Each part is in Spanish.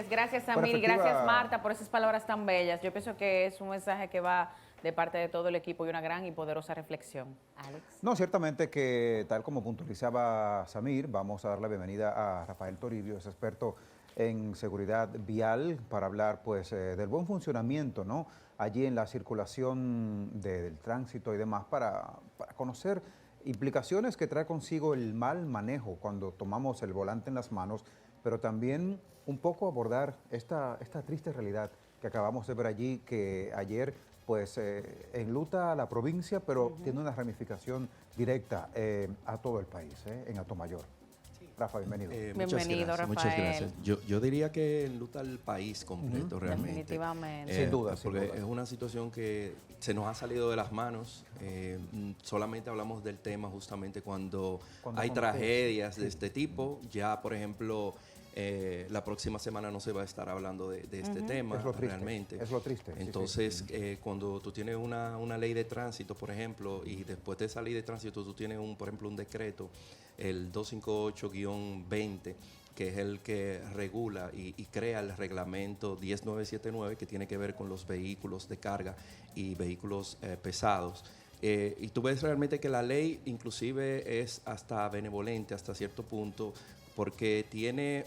gracias Samir, gracias Marta por esas palabras tan bellas. Yo pienso que es un mensaje que va de parte de todo el equipo y una gran y poderosa reflexión. Alex. No, ciertamente que tal como puntualizaba Samir, vamos a dar la bienvenida a Rafael Toribio, es experto en seguridad vial, para hablar pues del buen funcionamiento, ¿no? Allí en la circulación del tránsito y demás, para conocer implicaciones que trae consigo el mal manejo cuando tomamos el volante en las manos, pero también un poco abordar esta triste realidad que acabamos de ver allí, que ayer pues enluta a la provincia, pero tiene una ramificación directa a todo el país, en Atomayor. Rafa, bienvenido. Bienvenido, Rafael. Muchas gracias. Yo diría que enluta al país completo, realmente. Definitivamente. Sin duda, porque sin duda. es una situación que se nos ha salido de las manos. Solamente hablamos del tema justamente cuando hay tragedias de este tipo. Ya, por ejemplo, la próxima semana no se va a estar hablando de este tema, Es lo triste, realmente. es lo triste. Entonces, cuando tú tienes una ley de tránsito, por ejemplo, y después de esa ley de tránsito tú tienes, por ejemplo, un decreto, el 258-20, que es el que regula y crea el reglamento 10979, que tiene que ver con los vehículos de carga y vehículos pesados. Y tú ves realmente que la ley inclusive es hasta benevolente hasta cierto punto, porque tiene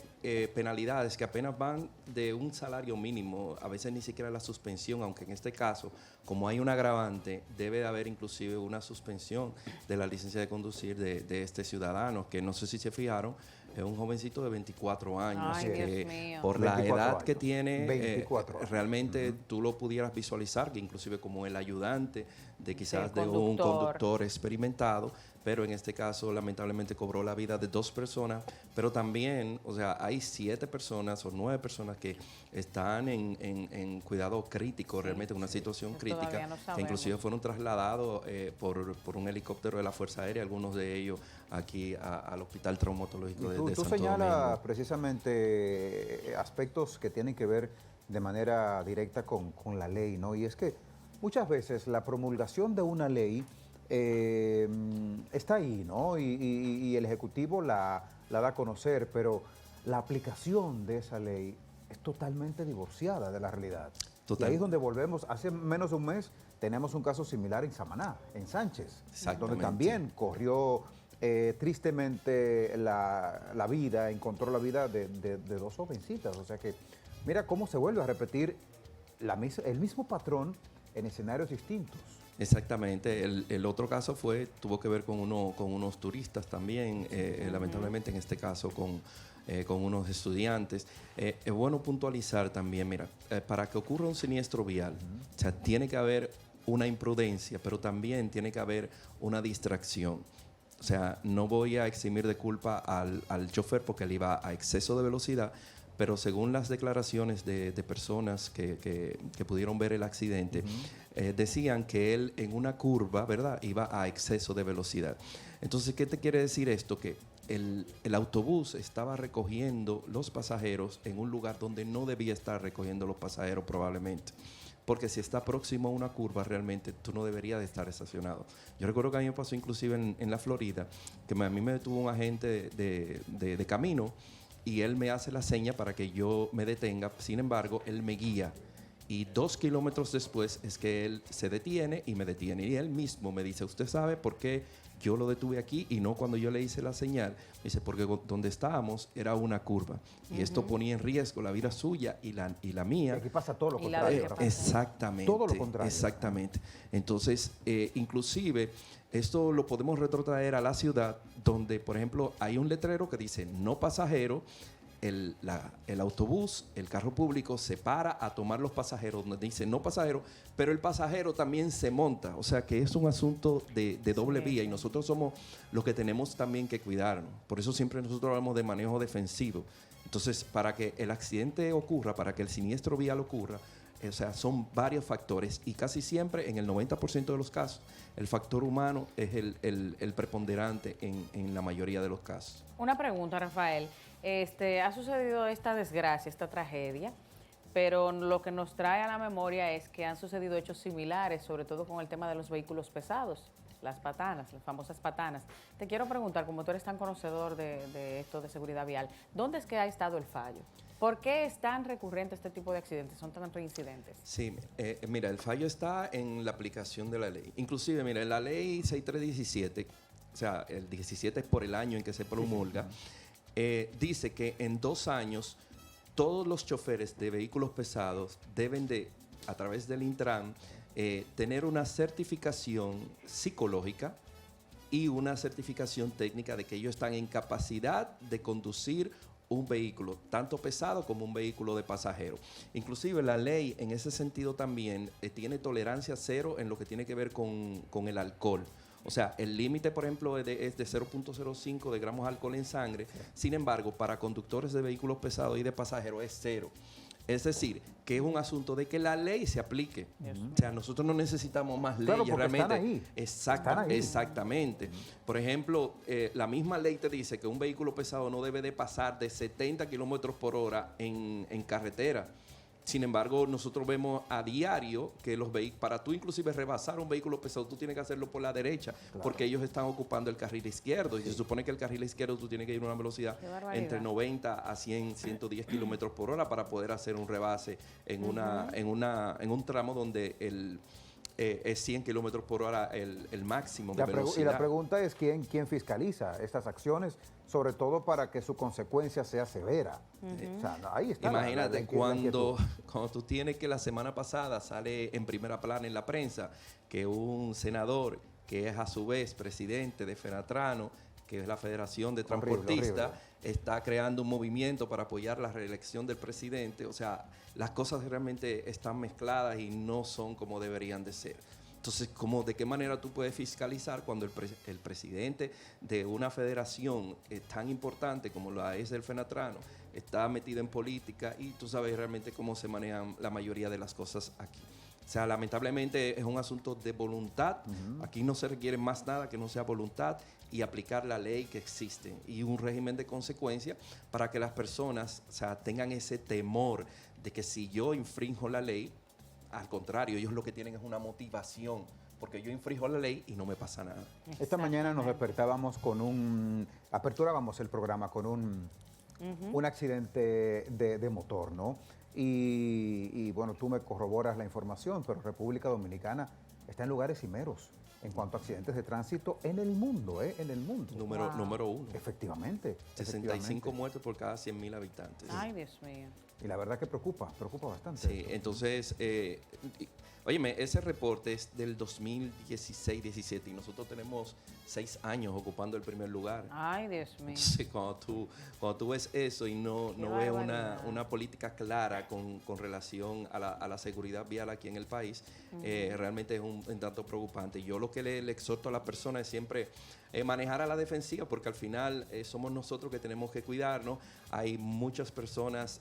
penalidades que apenas van de un salario mínimo, a veces ni siquiera la suspensión, aunque en este caso, como hay un agravante, debe de haber inclusive una suspensión de la licencia de conducir de este ciudadano, que no sé si se fijaron, es un jovencito de 24 años, Ay, que Dios mío. por la 24 edad años. que tiene, 24 años. realmente tú lo pudieras visualizar, que inclusive como el ayudante de quizás de un conductor. conductor experimentado, pero en este caso lamentablemente cobró la vida de 2 personas, pero también, o sea, hay 7 personas o 9 personas que están en cuidado crítico, realmente en una situación crítica, no que inclusive fueron trasladados por un helicóptero de la Fuerza Aérea, algunos de ellos aquí al Hospital Traumatológico de Tú Santo señalas Domingo. precisamente aspectos que tienen que ver de manera directa con la ley, ¿no? Y es que muchas veces la promulgación de una ley está ahí, ¿no? Y el Ejecutivo la da a conocer, pero la aplicación de esa ley es totalmente divorciada de la realidad. Y ahí es donde volvemos. Hace menos de un mes tenemos un caso similar en Samaná, en Sánchez, donde también corrió tristemente la vida, encontró la vida de 2 jovencitas. O sea que mira cómo se vuelve a repetir el mismo patrón en escenarios distintos. Exactamente. El otro caso tuvo que ver con unos turistas también, lamentablemente en este caso con unos estudiantes. Es bueno puntualizar también, mira, para que ocurra un siniestro vial, o sea, tiene que haber una imprudencia, pero también tiene que haber una distracción. O sea, no voy a eximir de culpa al chofer porque él iba a exceso de velocidad, pero según las declaraciones de personas que pudieron ver el accidente, decían que él en una curva, ¿verdad?, iba a exceso de velocidad. Entonces, ¿qué te quiere decir esto? Que el autobús estaba recogiendo los pasajeros en un lugar donde no debía estar recogiendo los pasajeros probablemente. Porque si está próximo a una curva, realmente tú no deberías de estar estacionado. Yo recuerdo que a mí me pasó inclusive en la Florida, que a mí me detuvo un agente de camino y él me hace la seña para que yo me detenga. Sin embargo, él me guía. Y 2 kilómetros después es que él se detiene y me detiene. Y él mismo me dice, ¿usted sabe por qué yo lo detuve aquí y no cuando yo le hice la señal? Me dice, porque donde estábamos era una curva. Y esto ponía en riesgo la vida suya y la mía. Aquí pasa todo lo contrario. Exactamente. Todo lo contrario. Exactamente. Entonces, inclusive, esto lo podemos retrotraer a la ciudad donde, por ejemplo, hay un letrero que dice no pasajero. El autobús, el carro público se para a tomar los pasajeros, donde dice no pasajero, pero el pasajero también se monta. O sea que es un asunto de doble vía y nosotros somos los que tenemos también que cuidarnos. Por eso siempre nosotros hablamos de manejo defensivo. Entonces, para que el accidente ocurra, para que el siniestro vial ocurra, o sea, son varios factores y casi siempre, en el 90% de los casos, el factor humano es el preponderante en la mayoría de los casos. Una pregunta, Rafael. Ha sucedido esta desgracia, esta tragedia, pero lo que nos trae a la memoria es que han sucedido hechos similares, sobre todo con el tema de los vehículos pesados, las patanas, las famosas patanas. Te quiero preguntar, como tú eres tan conocedor de esto de seguridad vial, ¿dónde es que ha estado el fallo? ¿Por qué es tan recurrente este tipo de accidentes? ¿Son tan reincidentes? Sí, mira, el fallo está en la aplicación de la ley. Inclusive, mira, en la ley 6317, o sea, el 17 es por el año en que se promulga, dice que en 2 años todos los choferes de vehículos pesados deben de, a través del Intran, tener una certificación psicológica y una certificación técnica de que ellos están en capacidad de conducir un vehículo, tanto pesado como un vehículo de pasajero. Inclusive la ley en ese sentido también tiene tolerancia cero en lo que tiene que ver con el alcohol. O sea, el límite, por ejemplo, es de 0.05 de gramos de alcohol en sangre. Sin embargo, para conductores de vehículos pesados y de pasajeros es cero. Es decir, que es un asunto de que la ley se aplique. O sea, nosotros no necesitamos más leyes realmente. Están ahí. Están ahí. Exactamente. Por ejemplo, la misma ley te dice que un vehículo pesado no debe de pasar de 70 kilómetros por hora en carretera. Sin embargo, nosotros vemos a diario que los vehículos, para tú inclusive rebasar un vehículo pesado, tú tienes que hacerlo por la derecha, porque ellos están ocupando el carril izquierdo. Y se supone que el carril izquierdo tú tienes que ir a una velocidad entre 90 a 100, 110 kilómetros por hora para poder hacer un rebase en un tramo donde es 100 kilómetros por hora el máximo de velocidad. Y la pregunta es ¿quién fiscaliza estas acciones? Sobre todo para que su consecuencia sea severa. O sea, ahí está. Imagínate cuando tú tienes que la semana pasada sale en primera plana en la prensa que un senador que es a su vez presidente de Fenatrano, que es la Federación de Transportistas, está creando un movimiento para apoyar la reelección del presidente. O sea, las cosas realmente están mezcladas y no son como deberían de ser. Entonces, ¿de qué manera tú puedes fiscalizar cuando el presidente de una federación tan importante como la es el Fenatrano está metido en política y tú sabes realmente cómo se manejan la mayoría de las cosas aquí? O sea, lamentablemente es un asunto de voluntad. Aquí no se requiere más nada que no sea voluntad y aplicar la ley que existe y un régimen de consecuencia para que las personas, o sea, tengan ese temor de que si yo infrinjo la ley, al contrario, ellos lo que tienen es una motivación, porque yo infringo la ley y no me pasa nada. Esta mañana nos despertábamos aperturábamos el programa con un accidente de motor, ¿no? Y bueno, tú me corroboras la información, pero República Dominicana está en lugares cimeros en cuanto a accidentes de tránsito en el mundo, en el mundo. Número 1. Efectivamente. 65 muertes por cada 100.000 habitantes. Ay, Dios mío. Y la verdad que preocupa bastante. Sí, esto. Entonces, óyeme, ese reporte es del 2016-17 y nosotros tenemos 6 años ocupando el primer lugar. Ay, Dios mío. Sí, cuando tú ves eso y no ves una política clara con relación a la seguridad vial aquí en el país, realmente es un tanto preocupante. Yo lo que le exhorto a las personas es siempre manejar a la defensiva, porque al final somos nosotros que tenemos que cuidarnos. Hay muchas personas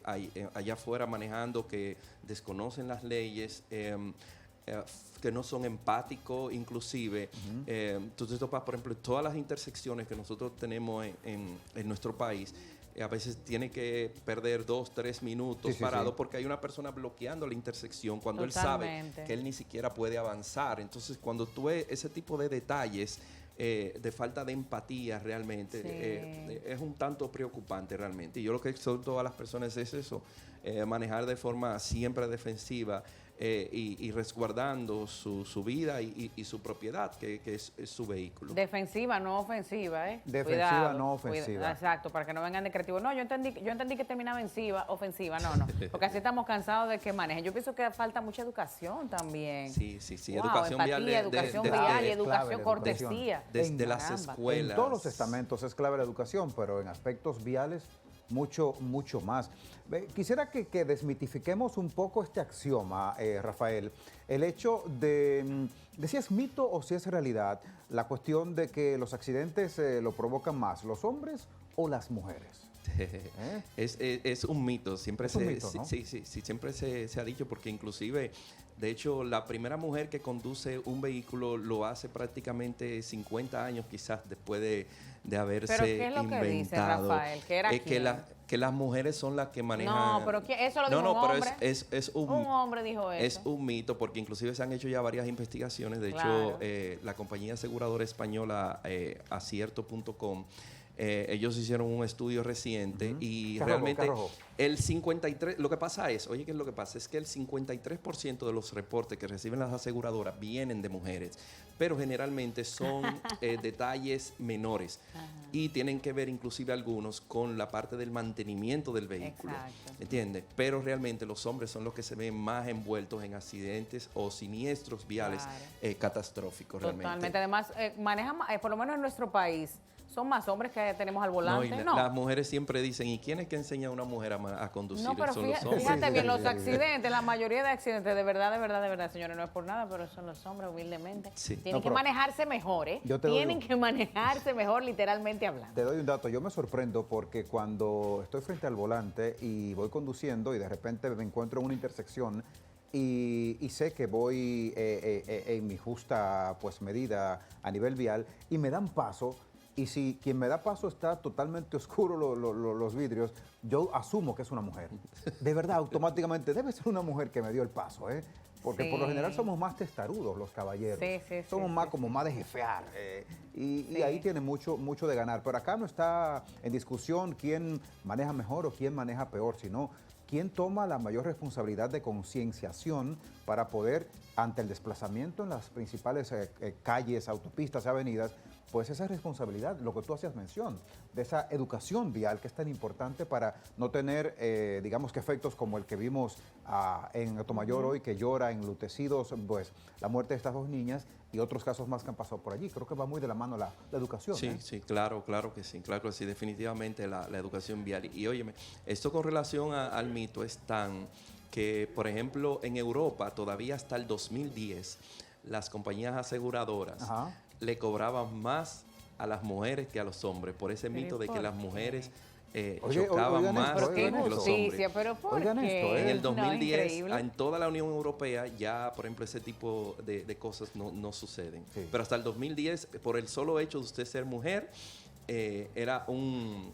allá afuera manejando que desconocen las leyes, que no son empáticos inclusive. Entonces, por ejemplo, todas las intersecciones que nosotros tenemos en nuestro país, a veces tiene que perder 2, 3 minutos parado porque hay una persona bloqueando la intersección cuando él sabe que él ni siquiera puede avanzar. Entonces, cuando tú ves ese tipo de detalles de falta de empatía realmente, es un tanto preocupante realmente. Y yo lo que exhorto a las personas es eso, manejar de forma siempre defensiva y resguardando su vida y su propiedad, que es su vehículo. Defensiva, no ofensiva, ¿eh? Defensiva, Cuidado, no ofensiva. Exacto, para que no vengan de creativo. No, yo entendí que terminaba ofensiva, no. Porque así estamos cansados de que manejen. Yo pienso que falta mucha educación también. Sí. Wow, Educación empatía, vial. Educación vial y educación, cortesía. Desde las escuelas. En todos los estamentos es clave la educación, pero en aspectos viales mucho más. Quisiera que desmitifiquemos un poco este axioma, Rafael. El hecho de si es mito o si es realidad, la cuestión de que los accidentes lo provocan más los hombres o las mujeres. Es un mito, siempre ¿no? Sí, siempre se ha dicho, porque inclusive, de hecho, la primera mujer que conduce un vehículo lo hace prácticamente 50 años quizás después de haberse inventado. ¿Pero qué es lo que dice Rafael? Que las mujeres son las que manejan... No, pero eso lo dijo un hombre. Es un hombre dijo eso. Es un mito, porque inclusive se han hecho ya varias investigaciones. De hecho, la compañía aseguradora española Acierto.com ellos hicieron un estudio reciente y ¿Qué realmente arrojó? el 53, lo que pasa es, oye, ¿qué es lo que pasa? Es que el 53% de los reportes que reciben las aseguradoras vienen de mujeres, pero generalmente son detalles menores y tienen que ver inclusive algunos con la parte del mantenimiento del vehículo. Exacto. ¿Entiendes? Pero realmente los hombres son los que se ven más envueltos en accidentes o siniestros viales catastróficos realmente. Totalmente. Además, manejan, por lo menos en nuestro país, son más hombres que tenemos al No, volante. y No, las mujeres siempre dicen, ¿y quién es que enseña a una mujer a conducir? no, pero Son los fíjate, hombres. fíjate bien, los Sí, sí, sí. accidentes, la mayoría de accidentes, de verdad, señores, no es por nada, pero son los hombres, humildemente. Sí. Tienen No, que pero manejarse mejor, ¿eh? yo te doy Tienen un- que manejarse mejor, literalmente hablando. Te doy un dato, yo me sorprendo porque cuando estoy frente al volante y voy conduciendo y de repente me encuentro en una intersección y sé que voy en mi justa pues medida a nivel vial y me dan paso, y si quien me da paso está totalmente oscuro los vidrios, yo asumo que es una mujer. De verdad, automáticamente debe ser una mujer que me dio el paso, ¿eh? Porque por lo Sí. general somos más testarudos los caballeros. Sí, sí, somos sí, más sí, como más de jefear. Y Sí. ahí tiene mucho de ganar. Pero acá no está en discusión quién maneja mejor o quién maneja peor, sino quién toma la mayor responsabilidad de concienciación para poder, ante el desplazamiento en las principales calles, autopistas, avenidas, pues esa responsabilidad, lo que tú hacías mención, de esa educación vial que es tan importante para no tener, digamos que efectos como el que vimos en Atomayor hoy, que llora enlutecidos, pues la muerte de estas dos niñas y otros casos más que han pasado por allí. Creo que va muy de la mano la educación. Sí, sí, claro que sí, claro que sí, definitivamente la educación vial. Y óyeme, esto con relación al mito es tan que, por ejemplo, en Europa todavía hasta el 2010, las compañías aseguradoras Ajá. le cobraban más a las mujeres que a los hombres, por ese ¿Pero mito de que por las qué? mujeres Oye, chocaban oigan más esto, Pero qué oigan que los injusticia, hombres. pero ¿por Oigan qué? esto, En el No, 2010, increíble. en toda la Unión Europea, ya, por ejemplo, ese tipo de cosas no suceden. Sí. Pero hasta el 2010, por el solo hecho de usted ser mujer, era un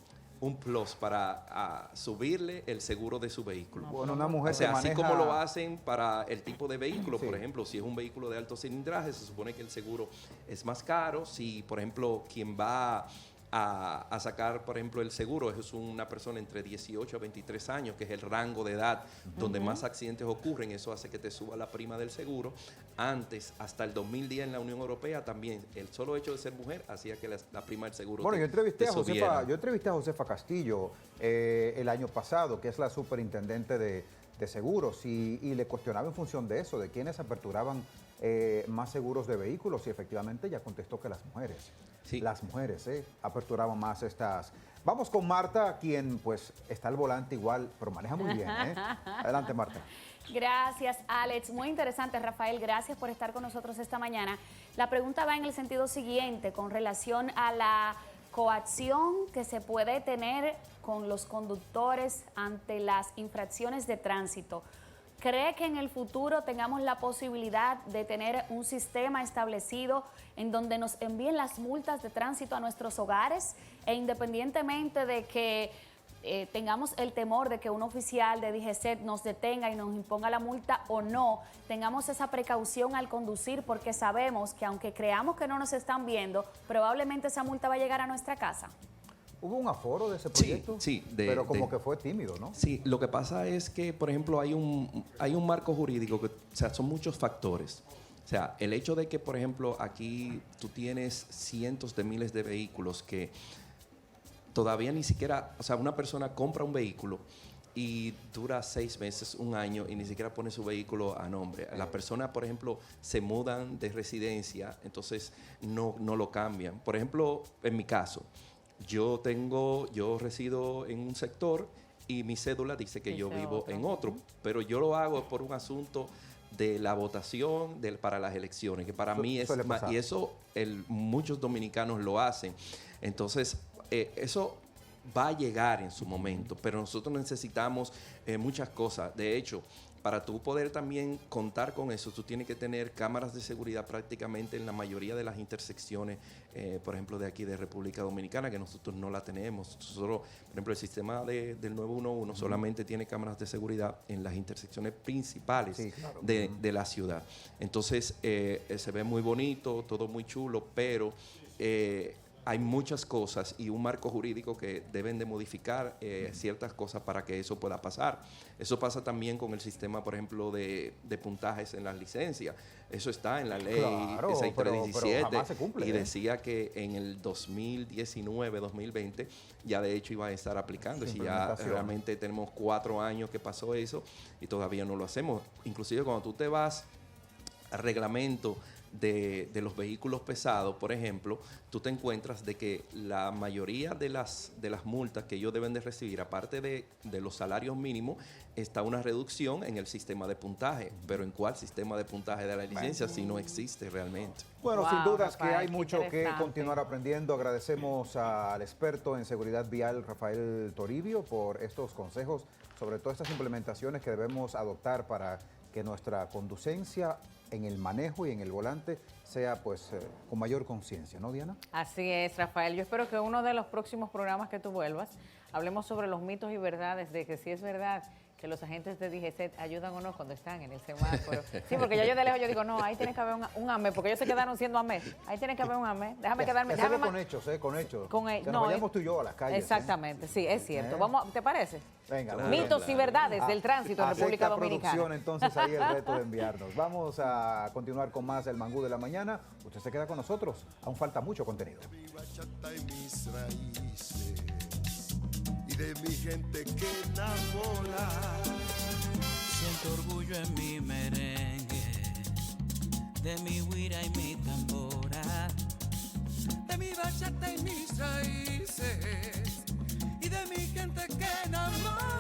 plus para subirle el seguro de su vehículo. Bueno, una mujer O sea, que así maneja... como lo hacen para el tipo de vehículo, Sí. por ejemplo, si es un vehículo de alto cilindraje, se supone que el seguro es más caro. Si, por ejemplo, quien va a sacar, por ejemplo, el seguro es una persona entre 18 a 23 años, que es el rango de edad donde más accidentes ocurren, eso hace que te suba la prima del seguro. Antes, hasta el 2010 en la Unión Europea también, el solo hecho de ser mujer hacía que la prima del seguro Bueno, yo entrevisté, te subiera. yo entrevisté a Josefa Castillo el año pasado, que es la superintendente de seguros, y le cuestionaba en función de eso, de quiénes aperturaban más seguros de vehículos, y efectivamente ella contestó que las mujeres. Sí. Las mujeres aperturaban más estas. Vamos con Marta, quien pues está al volante igual, pero maneja muy bien. Adelante, Marta. Gracias, Alex. Muy interesante, Rafael. Gracias por estar con nosotros esta mañana. La pregunta va en el sentido siguiente, con relación a la coacción que se puede tener con los conductores ante las infracciones de tránsito. ¿Cree que en el futuro tengamos la posibilidad de tener un sistema establecido en donde nos envíen las multas de tránsito a nuestros hogares e independientemente de que tengamos el temor de que un oficial de DGCET nos detenga y nos imponga la multa o no, tengamos esa precaución al conducir porque sabemos que aunque creamos que no nos están viendo, probablemente esa multa va a llegar a nuestra casa? ¿Hubo un aforo de ese Sí, proyecto? sí, pero como que fue tímido, ¿no? Sí, lo que pasa es que, por ejemplo, hay un marco jurídico, que, o sea, son muchos factores. O sea, el hecho de que, por ejemplo, aquí tú tienes cientos de miles de vehículos que todavía ni siquiera, o sea, una persona compra un vehículo y dura 6 meses, un año y ni siquiera pone su vehículo a nombre. Las personas, por ejemplo, se mudan de residencia, entonces no lo cambian. Por ejemplo, en mi caso, yo resido en un sector y mi cédula dice que yo vivo en otro, pero yo lo hago por un asunto de la votación para las elecciones, que para mí es suele más, pasar. y eso muchos dominicanos lo hacen. Entonces, eso va a llegar en su momento, pero nosotros necesitamos muchas cosas. De hecho, para tú poder también contar con eso, tú tienes que tener cámaras de seguridad prácticamente en la mayoría de las intersecciones, por ejemplo, de aquí de República Dominicana, que nosotros no la tenemos. Nosotros, por ejemplo, el sistema del 911 solamente tiene cámaras de seguridad en las intersecciones principales Sí, claro. de la ciudad. Entonces, se ve muy bonito, todo muy chulo, pero hay muchas cosas y un marco jurídico que deben de modificar ciertas cosas para que eso pueda pasar. Eso pasa también con el sistema, por ejemplo, de puntajes en las licencias. Eso está en la ley 6317 pero jamás se cumple, y decía que en el 2019, 2020 ya de hecho iba a estar aplicando. Si ya realmente tenemos 4 años que pasó eso y todavía no lo hacemos. Inclusive cuando tú te vas al reglamento de los vehículos pesados, por ejemplo, tú te encuentras de que la mayoría de las multas que ellos deben de recibir, aparte de los salarios mínimos, está una reducción en el sistema de puntaje. Pero ¿en cuál sistema de puntaje de la licencia si no existe realmente? Bueno, Wow, sin dudas Rafael, que hay qué mucho que interesante. continuar aprendiendo. Agradecemos al experto en seguridad vial, Rafael Toribio, por estos consejos, sobre todo estas implementaciones que debemos adoptar para que nuestra conducencia en el manejo y en el volante sea pues con mayor conciencia, ¿no, Diana? Así es, Rafael. Yo espero que uno de los próximos programas que tú vuelvas, hablemos sobre los mitos y verdades de que si es verdad que los agentes de DGCET ayudan o no cuando están en el semáforo. Sí, porque yo de lejos yo digo, no, ahí tiene que haber un AME, porque ellos se quedaron siendo AME. Ahí tiene que haber un AME. Déjame quedarme. Hacerlo Déjame con hechos, con hechos. Que no, nos vayamos tú y yo a las calles. Exactamente, sí, es cierto. Vamos, ¿te parece? Venga, Claro, Mitos y claro. verdades del tránsito en República Acepta Dominicana. producción, entonces ahí el reto de enviarnos. Vamos a continuar con más el Mangú de la Mañana. Usted se queda con nosotros. Aún falta mucho contenido. Mi bachata y mis raíces y de mi gente que enamora. Siento orgullo en mi merengue, de mi guira y mi tambora, De mi bachata y mis raíces y de mi gente que enamora.